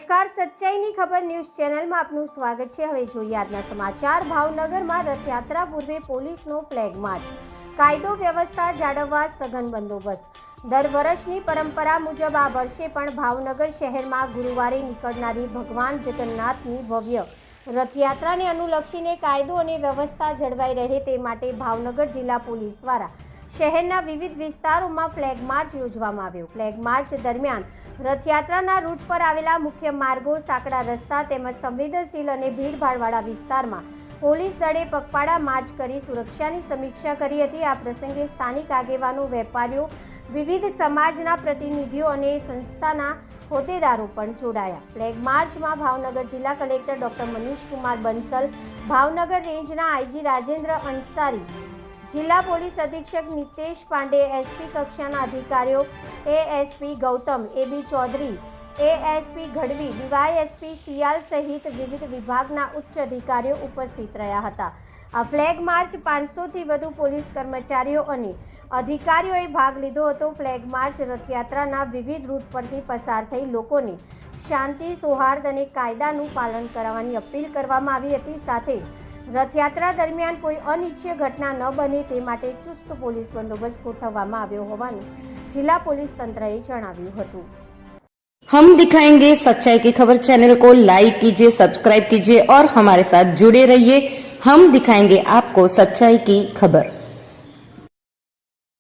નમસ્કાર, સચ્ચાઈની ખબર ન્યૂઝ ચેનલમાં આપનું સ્વાગત છે। હવે જોઈએ આજના સમાચાર। ભાવનગરમાં રથયાત્રા પૂર્વે પોલીસનો ફ્લેગ માર્ચ, કાયદો વ્યવસ્થા જાળવવા સઘન બંદોબસ્ત। દર વર્ષની પરંપરા મુજબ આ વર્ષે પણ ભાવનગર શહેરમાં ગુરુવારે નીકળનારી ભગવાન જગન્નાથની ભવ્ય રથયાત્રાને અનુલક્ષીને કાયદો અને વ્યવસ્થા જળવાઈ રહે તે માટે ભાવનગર જિલ્લા પોલીસ દ્વારા શહેરના વિવિધ વિસ્તારોમાં ફ્લેગ માર્ચ યોજવામાં આવ્યો। ફ્લેગ માર્ચ દરમિયાન રથયાત્રાના રૂટ પર આવેલા મુખ્ય માર્ગો, સાંકડા રસ્તા તેમજ સંવેદનશીલ અને ભીડભાડવાળા વિસ્તારમાં પોલીસ દળે પગપાળા માર્ચ કરી સુરક્ષાની સમીક્ષા કરી હતી। આ પ્રસંગે સ્થાનિક આગેવાનો, વેપારીઓ, વિવિધ સમાજના પ્રતિનિધિઓ અને સંસ્થાના હોદ્દેદારો પણ જોડાયા। ફ્લેગ માર્ચમાં ભાવનગર જિલ્લા કલેક્ટર ડોક્ટર મનીષ કુમાર બંસલ, ભાવનગર રેન્જના આઈજી રાજેન્દ્ર અંસારી, જિલ્લા પોલીસ અધિક્ષક નિતેશ પાંડે, એસપી કક્ષાના અધિકારીઓ એએસપી ગૌતમ, એબી ચૌધરી, એએસપી ગઢવી, ડીવાયએસપી સિયાલ સહિત વિવિધ વિભાગના ઉચ્ચ અધિકારીઓ ઉપસ્થિત રહ્યા હતા। આ ફ્લેગ માર્ચ 500થી વધુ પોલીસ કર્મચારીઓ અને અધિકારીઓએ ભાગ લીધો હતો। ફ્લેગ માર્ચ રથયાત્રાના વિવિધ રૂટ પરથી પસાર થઈ લોકોને શાંતિ, સૌહાર્દ અને કાયદાનું પાલન કરવાની અપીલ કરવામાં આવી હતી। સાથે જ રથયાત્રા દરમિયાન કોઈ અનિચ્છનીય ઘટના ન બને તે માટે ચુસ્ત પોલીસ બંદોબસ્ત ગોઠવવામાં આવ્યો હોવાનું जिला पुलिस तंत्र ने जणाव्યું હતું। हम दिखाएंगे सच्चाई की खबर चैनल को लाइक कीजिए, सब्सक्राइब कीजिए और हमारे साथ जुड़े रहिए। हम दिखाएंगे आपको सच्चाई की खबर।